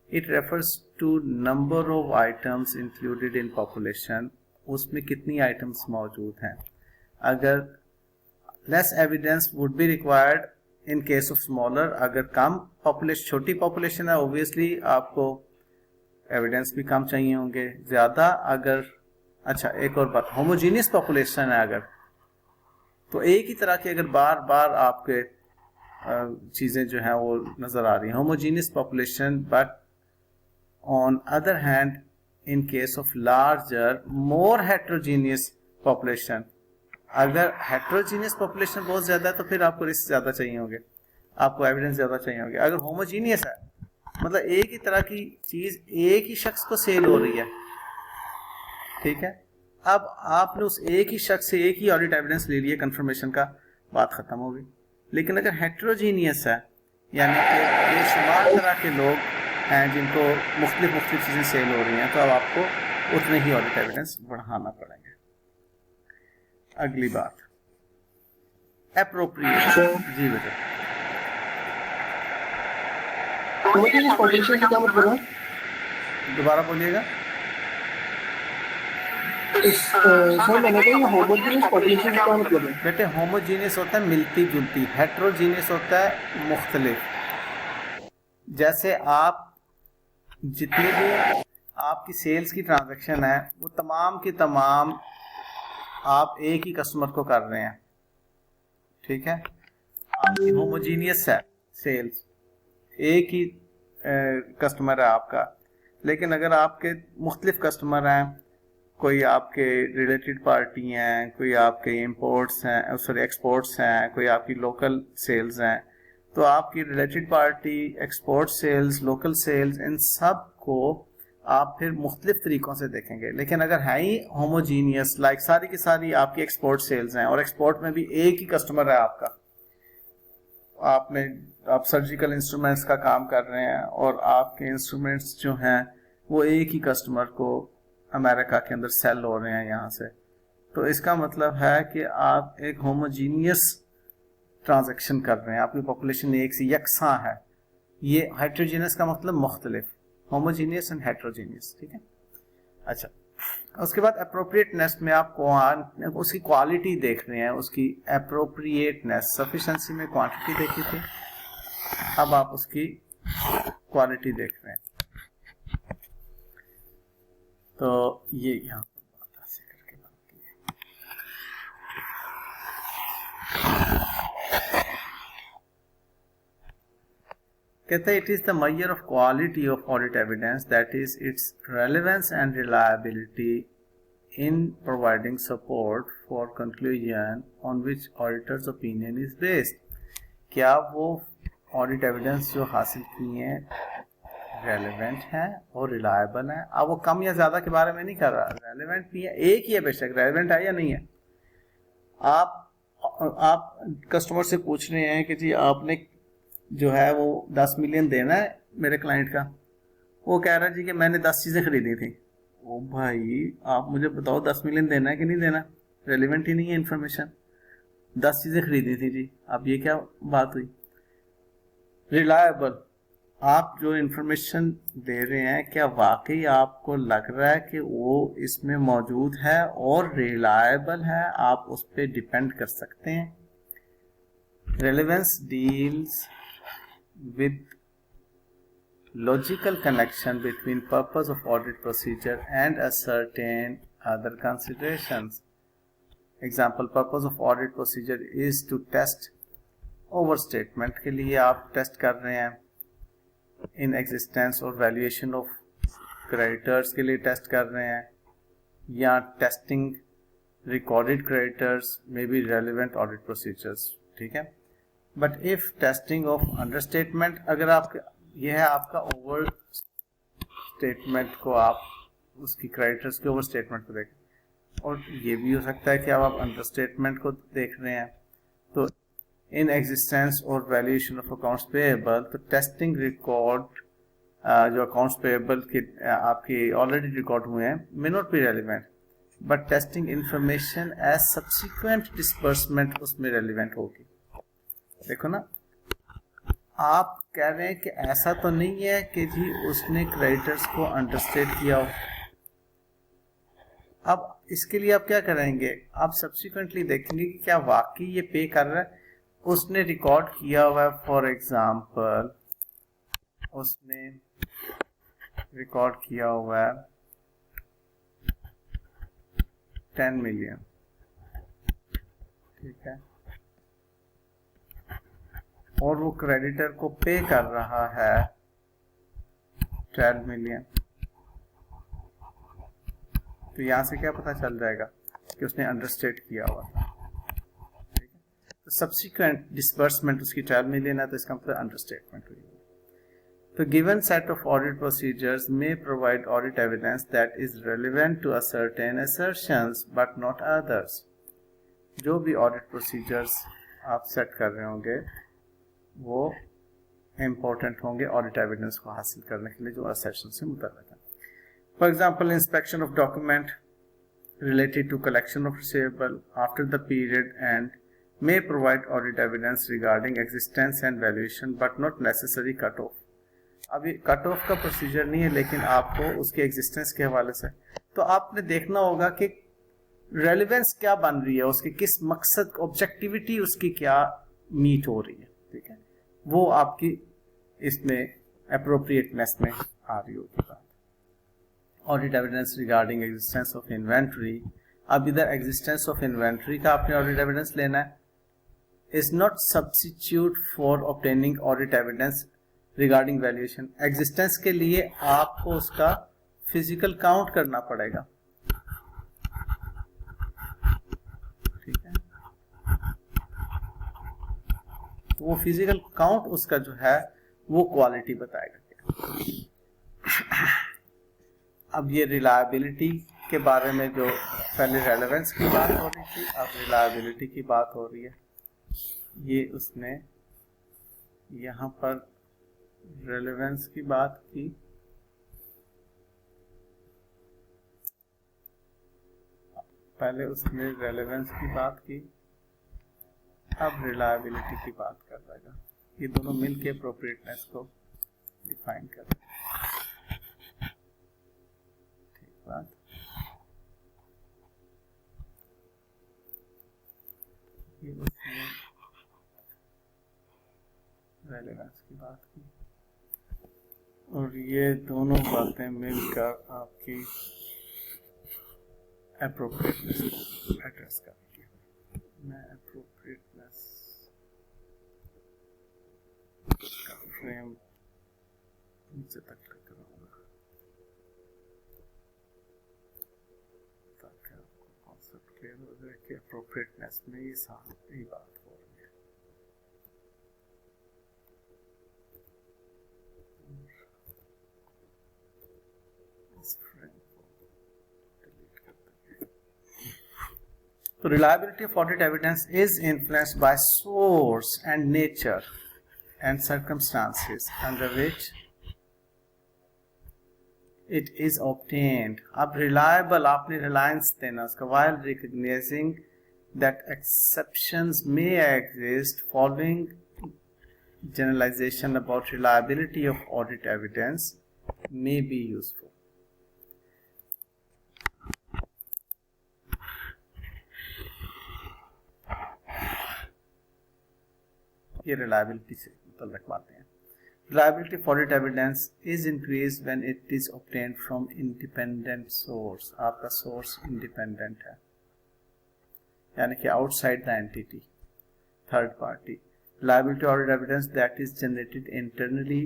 it refers to number of items included in population. उसमें कितनी आइटम्स मौजूद हैं. अगर less evidence would be required in case of smaller, अगर कम पॉपुलेशन, छोटी पॉपुलेशन है, ऑब्वियसली आपको एविडेंस भी कम चाहिए होंगे. ज्यादा अगर, अच्छा एक और बात, होमोजीनियस पॉपुलेशन है अगर, तो एक ही तरह की अगर बार बार आपके चीजें जो है वो नजर आ रही हैं, homogeneous population. But on other hand in case of larger more heterogeneous population, अगर हेट्रोजीनियस पॉपुलेशन बहुत ज्यादा है तो फिर आपको रिस्क ज्यादा चाहिए होंगे, आपको एविडेंस ज्यादा चाहिए होंगे. अगर होमोजीनियस है मतलब एक ही तरह की चीज एक ही शख्स को सेल हो रही है, ठीक है, अब आपने उस एक ही शख्स से एक ही ऑडिट एविडेंस ले लिया कंफर्मेशन का, बात खत्म होगी. लेकिन अगर हेट्रोजीनियस है यानी कि बेशुमार तरह के लोग हैं जिनको मुख्तलिफ चीजें सेल हो रही हैं, तो अब आपको उतने ही ऑडिट एविडेंस बढ़ाना पड़ेंगे. अगली बात, एप्रोप्रिएशन. जी बेटा,
क्या मतलब है?
दोबारा बोलिएगा.
सर मैंने कहा ये होमोजेनियस पॉपुलेशन का क्या मतलब है?
बेटे होमोजीनियस होता है मिलती जुलती, हेट्रोजीनियस होता है मुख्तलिफ. जैसे आप जितनी भी आपकी सेल्स की ट्रांजैक्शन है वो तमाम की तमाम आप एक ही कस्टमर को कर रहे हैं. ठीक है, आपकी होमोजीनियस है सेल्स, एक ही कस्टमर है आपका. लेकिन अगर आपके मुख्तलिफ कस्टमर हैं, कोई आपके रिलेटेड पार्टी हैं, कोई आपके इंपोर्ट्स हैं, सॉरी एक्सपोर्ट्स हैं, कोई आपकी लोकल सेल्स हैं, तो आपकी related party, export sales, local sales, इन सब को आप फिर मुख्तलिफ तरीकों से देखेंगे. लेकिन अगर है ही होमोजीनियस, लाइक सारी की सारी आपकी एक्सपोर्ट सेल्स हैं और एक्सपोर्ट में भी एक ही कस्टमर है आपका, आप सर्जिकल इंस्ट्रूमेंट्स का काम कर रहे हैं और आपके इंस्ट्रूमेंट्स जो हैं वो एक ही कस्टमर को अमेरिका के अंदर सेल हो रहे हैं यहाँ से, तो इसका मतलब है कि आप एक होमोजीनियस ट्रांजैक्शन कर रहे हैं, आपकी पॉपुलेशन एक सी यकसा है। ये हेट्रोजीनियस का मतलब मुख्तलिफ, होमोजीनियस एंड हेट्रोजीनियस, ठीक है। अच्छा, उसके बाद अप्रोप्रिएटनेस में आप उसकी क्वालिटी देख रहे हैं, उसकी अप्रोप्रिएटनेस, सफिशिएंसी में क्वांटिटी देखी थी, अब आप उसकी क्वालिटी देख रहे हैं। तो ये यहाँ पर ऐसे करके बनती है। कहते हैं it is the measure of quality of audit evidence, that is it's relevance and reliability in providing support for conclusion on which auditor's opinion is based। क्या वो ऑडिट एविडेंस जो हासिल किए हैं रेलेवेंट है और रिलायबल है। अब वो कम या ज्यादा के बारे में नहीं कर रहा, रेलेवेंट भी है, एक ही है बेशक, रेलेवेंट है या नहीं है। आप कस्टमर से पूछ रहे हैं कि जी आपने जो है वो 10 मिलियन देना है मेरे क्लाइंट का, वो कह रहा है जी कि मैंने 10 चीजें खरीदी थी। ओ भाई आप मुझे बताओ 10 मिलियन देना है कि नहीं देना, रेलिवेंट ही नहीं है इन्फॉर्मेशन, 10 चीजें खरीदी थी जी। अब ये क्या बात हुई। रिलायबल, आप जो इन्फॉर्मेशन दे रहे हैं क्या वाकई आपको लग रहा है कि वो इसमें मौजूद है और रिलायबल है, आप उस पर डिपेंड कर सकते हैं। Relevance deals with logical connection between purpose of audit procedure and a certain other considerations। Example, purpose of audit procedure is to test overstatement के लिए आप टेस्ट कर रहे हैं, in existence और valuation of creditors के लिए टेस्ट कर रहे हैं, या testing recorded creditors may be relevant audit procedures, ठीक है। But if testing of understatement, अगर आप यह है आपका ओवर स्टेटमेंट को, आप उसकी क्रेडिटर्स के ओवर स्टेटमेंट को देखें, और ये भी हो सकता है कि अब आप अंडर स्टेटमेंट को देख रहे हैं, तो इन एग्जिस्टेंस और वैल्यूएशन ऑफ अकाउंट्स पेएबल, तो टेस्टिंग रिकॉर्ड जो अकाउंट्स पेएबल के आपके ऑलरेडी रिकॉर्ड हुए हैं may not be relevant, but testing information as subsequent disbursement उसमें रेलिवेंट होगी। देखो ना, आप कह रहे हैं कि ऐसा तो नहीं है कि जी उसने क्रेडिटर्स को अंडरस्टेट किया हो। अब इसके लिए आप क्या करेंगे, आप सब्सिक्वेंटली देखेंगे कि क्या वाकई ये पे कर रहा है, उसने रिकॉर्ड किया हुआ है। फॉर एग्जांपल उसने रिकॉर्ड किया हुआ है 10 मिलियन, ठीक है, और वो क्रेडिटर को पे कर रहा है 12 मिलियन, तो यहां से क्या पता चल जाएगा कि उसने अंडरस्टेट किया हुआ था, ठीक है। तो सब्सिक्वेंट डिसबर्समेंट उसकी 12 मिलियन है, तो इसका मतलब अंडरस्टेटमेंट हुई। तो given set of audit procedures में provide audit evidence that is relevant to a certain assertions but not others. जो भी ऑडिट प्रोसीजर्स आप सेट कर रहे होंगे वो इम्पोर्टेंट होंगे ऑडिट एविडेंस को हासिल करने के लिए जो असर्शन से मुतल्लिक है। For example, inspection of document related to collection of receivable after the period end may provide audit evidence regarding existence and valuation but not necessary cut off। अभी कट ऑफ का प्रोसीजर नहीं है, लेकिन आपको उसके एग्जिस्टेंस के हवाले से तो आपने देखना होगा कि रेलेवेंस क्या बन रही है, उसके किस मकसद, ऑब्जेक्टिविटी उसकी क्या मीट हो रही है, ठीक है, वो आपकी इसमें अप्रोप्रिएटनेस में आ रही होगी बात। Audit evidence regarding existence of inventory, अब इधर एग्जिस्टेंस ऑफ इन्वेंट्री का आपने ऑडिट एविडेंस लेना है, is not substitute for obtaining audit evidence regarding valuation. Existence के लिए आपको उसका फिजिकल काउंट करना पड़ेगा, ठीक है, तो वो फिजिकल काउंट उसका जो है वो क्वालिटी बताएगा। अब ये रिलायबिलिटी के बारे में जो पहले रेलेवेंस की बात हो रही थी, अब रिलायबिलिटी की बात हो रही है। ये उसने यहाँ पर रेलेवेंस की बात की, पहले उसने रेलेवेंस की बात की, अब रिलायबिलिटी की बात कर रहेगा। ये दोनों मिलके अप्रोप्रिएटनेस को डिफाइन कर रहे हैं। ठीक बात। ये उसने रेलेवेंस की बात की और ये दोनों बातें मिलकर आपकी अप्रोप्रिएटनेस को एड्रेस करती है। मैं अप्रोप्रिएटनेस का फ्रेम नीचे तक लेकर आऊंगा ताकि आपको कॉन्सेप्ट क्लियर हो जाए कि अप्रोप्रिएटनेस में ये सारी बात हो रही है। इस फ्रेम को डिलीट करते हैं। So reliability of audit evidence is influenced by source and nature and circumstances under which it is obtained. अब reliable आपने reliance देना उसका, while recognizing that exceptions may exist, following generalization about reliability of audit evidence may be useful. ये reliability से मतलब बातें हैं। Reliability of audit evidence is increased when it is obtained from independent source. आपका source independent है, यानी कि outside the entity, third party. Reliability of audit evidence that is generated internally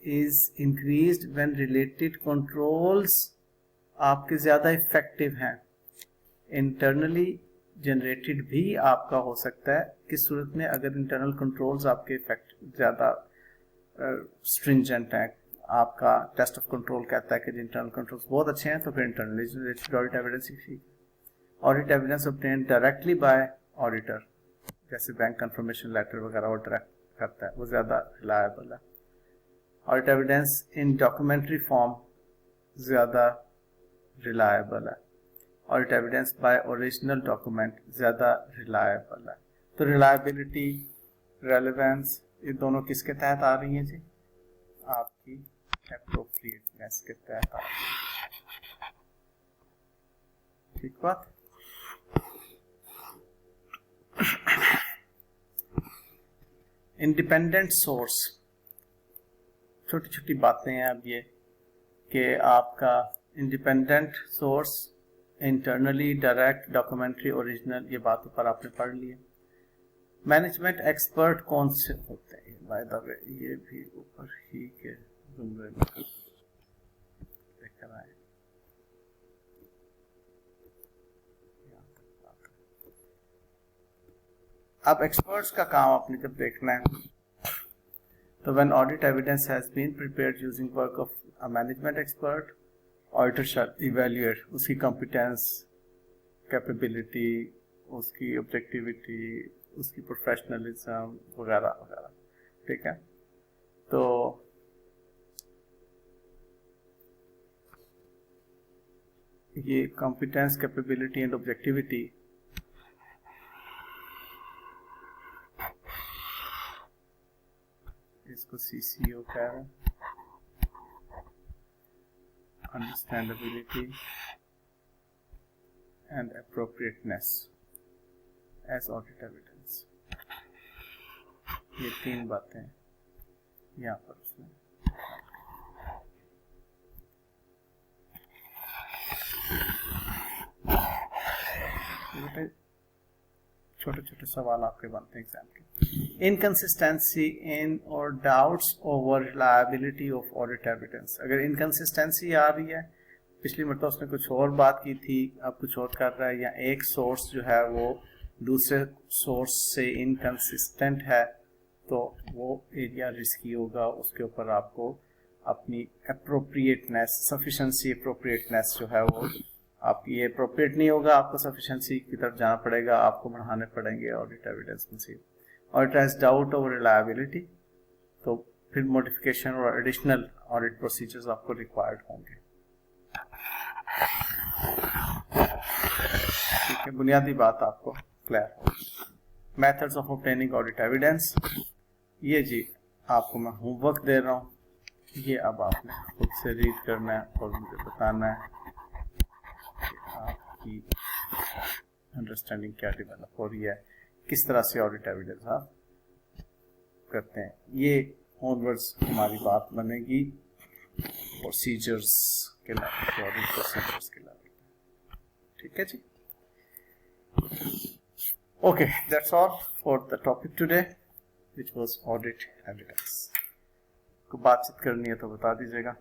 is increased when related controls आपके ज़्यादा effective हैं। Internally generated भी आपका हो सकता है किस सूरत में, अगर इंटरनल कंट्रोल्स आपके इफेक्ट ज़्यादा स्ट्रिंजेंट हैं, आपका टेस्ट ऑफ कंट्रोल कहता है कि इंटरनल कंट्रोल्स बहुत अच्छे हैं तो फिर internally generated audit evidence he. Audit evidence obtained directly by auditor, जैसे बैंक कंफर्मेशन लेटर वगैरह वो डायरेक्ट करता है, वो ज़्यादा रिलायबल है। Audit evidence in documentary form ज़्यादा रिलायबल है। Audit evidence bye original document ज़्यादा रिलायबल है। तो रिलायबिलिटी, रेलेवेंस, ये दोनों किसके तहत आ रही हैं जी? आपकी एप्रोप्रिएटनेस के तहत आ रही है। ठीक बात। इंडिपेंडेंट सोर्स, छोटी छोटी बातें हैं अब ये कि आपका independent source, internally, direct, documentary, original, ये बात ऊपर आपने पढ़ ली है। मैनेजमेंट एक्सपर्ट कौन से होते हैं? बाय द वे ये भी ऊपर ही के जुमले में लेकर आए। अब एक्सपर्ट्स का काम आपने जब देखना है तो when audit evidence has been prepared using work of a management expert, auditor shall evaluate उसकी कॉम्पिटेंस, कैपेबिलिटी, उसकी ऑब्जेक्टिविटी, उसकी प्रोफेशनलिज्म वगैरह वगैरह। ठीक है, तो ये कॉम्पिटेंस, कैपेबिलिटी एंड ऑब्जेक्टिविटी इसको CCO कह रहे हैं, understandability and appropriateness as audit evidence। ये तीन बातें यहाँ पर उसने छोटे छोटे सवाल आपके बनते हैं एग्जाम के। इनकंसिस्टेंसी इन और doubts over reliability of audit evidence. अगर इनकंसिस्टेंसी आ रही है, पिछली मरतबा उसने कुछ और बात की थी, अब कुछ और कर रहा है, या एक सोर्स जो है वो दूसरे सोर्स से इनकंसिस्टेंट है, तो वो एरिया रिस्की होगा। उसके ऊपर आपको अपनी अप्रोप्रिएटनेस, सफिशेंसी, अप्रोप्रिएटनेस जो है वो आपकी ये अप्रोप्रिएट नहीं होगा, आपको सफिशेंसी की तरफ जाना पड़ेगा, आपको बढ़ाने पड़ेंगे ऑडिट एविडेंस में से। Auditor has doubt over reliability, तो फिर मॉडिफिकेशन और एडिशनल ऑडिट प्रोसीजर्स आपको रिक्वायर्ड होंगे। ठीक है, बुनियादी बात आपको क्लियर हो। Methods of obtaining audit evidence, ये जी आपको मैं होमवर्क दे रहा हूँ, ये अब आपने खुद से रीड करना है और मुझे बताना है कि आपकी अंडरस्टैंडिंग क्या डेवलप हो रही है, किस तरह से ऑडिट एविडेंस आप करते हैं। ये ऑनवर्ड्स हमारी बात बनेगी प्रोसीजर्स के लेवल पे, ऑडिट प्रोसीजर्स के लेवल पे। ठीक है जी, okay, that's all for the topic today which was audit evidence. को बातचीत करनी है तो बता दीजिएगा।